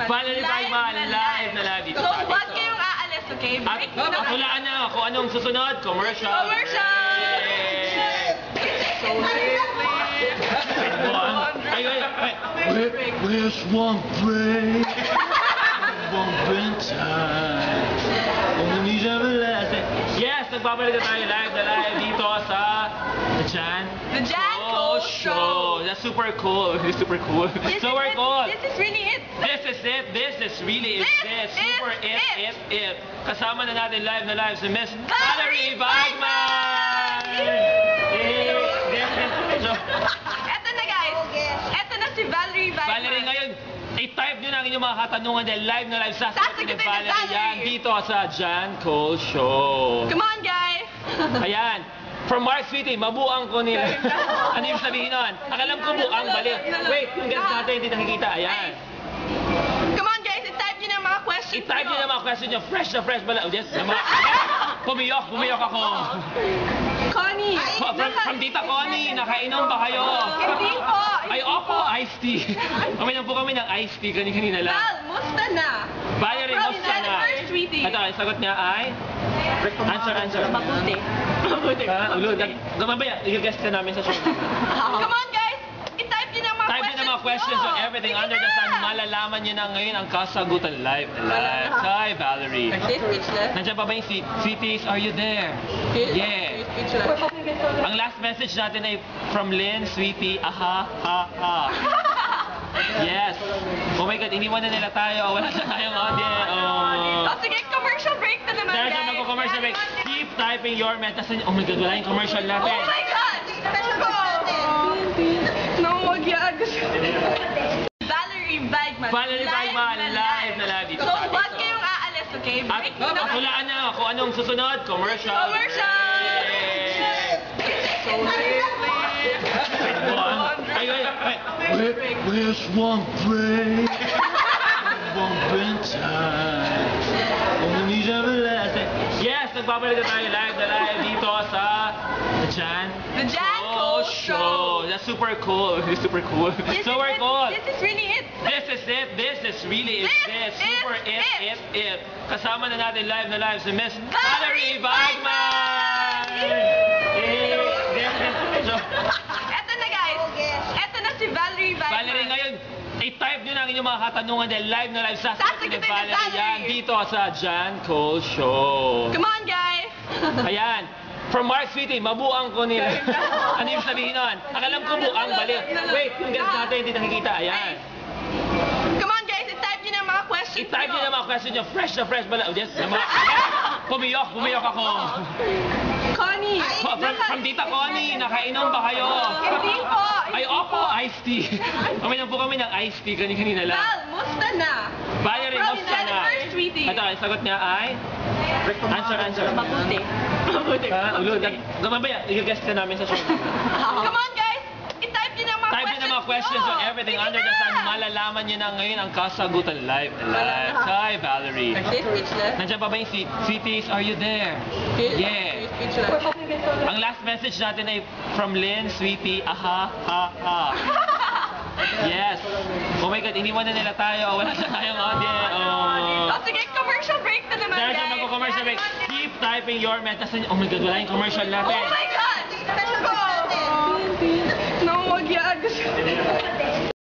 Bagman. Valerie Bagman, live na live dito. So, wag kayong aalis, okay? At hulaan na kung anong susunod. Commercial. Commercial! So lately, Where's one break? One break time. Only everlasting. yes, nagbabalik na tayo live na live dito sa The Jan Cole Show. That's super cool. It's super cool. So we're cool. This is really it. This is it. This is really it. This Super is it. Kasama na natin live na live si Miss Valerie Valerie Bagman! Eto na guys. Eto na si Valerie Bagman. Valerie, ngayon, i-type nyo na ang inyong mga katanungan dahil live na live sa Sasagutin ni ni Valerie Valerie. yan dito sa Jan Cole Show. Come on, guys. Ayan. From Mark Sweetie, mabuang ko nila. Ano yung sabihin nun? Akalam ko buang, balik. Wait, yung guys natin hindi nakikita. Ayan. Come on, guys. I-type nyo na ang mga questions. I-type nyo na mga question nyo. Fresh na fresh bala. Oh, yes. Pumiyok ako. Connie. From Tita Connie, nakainom ba kayo? Hindi po. Ay, opo, iced tea. Uminom po kami ng iced tea kanina lang. Val, musta na? Valerie, musta na? First, sweetie. Ito, ang sagot niya ay? Answer. Mabuti. Ulo, mamaya, i-guest ka namin sa show. Come on, guys. I-type nyo na ang mga Type nyo na mga questions on everything under the sun. Malalaman nyo na ngayon ang kasagutan live. Hi, Valerie. Speechless. Nandiyan pa ba yung sweeties? Are you there? Yeah. Ang last message natin ay from Lynn, sweetie, aha, ha, ha. Yes. Oh my God, iniwan na nila tayo. Wala na tayong audience. Oh, sige, commercial break na naman, Dahil guys. siya magko-commercial break, keep typing your message. Oh my God, wala yung commercial natin. Oh my God! No, wag yan. Valerie Bagman. Valerie Bagman, live na live dito. So, wag kayong aalis, okay? At Break na naman. hulaan na kung anong susunod. Commercial. Commercial! So lately, Where's one break? One break time. Only everlasting. yes, nagbabalik na tayo live na live dito sa The Jan Cole Show. That's super cool. It's super cool. So we're cool. This is really it. This is it. This is really it. This Super is it. Kasama na natin live na live si Miss Valerie Valerie Bagman! Eto na guys. Eto na si Valerie Bagman. Valerie, ngayon, i-type nyo na ang inyong mga katanungan dahil live na live sa Sasagutin ni ni Valerie Valerie. yan dito sa Jan Cole Show. Come on, guys. Ayan. From Mark Sweetie, mabuang ko nila. Ano yung sabihin nun? Akalam ko buang, balik. Wait, yung guys natin hindi nakikita. Ayan. Come on, guys. I-type nyo na ang mga questions. I-type nyo na mga question nyo. Fresh na fresh bala. Oh, yes. Pumiyok ako. Connie. From Tita Connie, nakainom ba kayo? Hindi po. Ay, opo, iced tea. Uminom po kami ng iced tea kanina lang. Val, musta na? Valerie, musta na? First, sweetie. Ito, ang sagot niya ay? Answer. Mabuti. Ulo, mamaya, i-guest ka namin sa show. Come on, guys. I-type nyo na ang mga Type nyo na mga questions on everything under the sun. Malalaman nyo na ngayon ang kasagutan live. Hi, Valerie. Speechless. Nandiyan pa ba yung sweeties? Are you there? Yeah. Ang last message natin ay from Lynn, sweetie, aha, ha, ha. Yes. Oh my God, iniwan na nila tayo. Wala na tayong audience. Oh, sige, commercial break na naman, Dahil siya guys. magko-commercial break, keep typing your message. Oh my God, wala yung commercial natin. Oh my God! No, wag yan.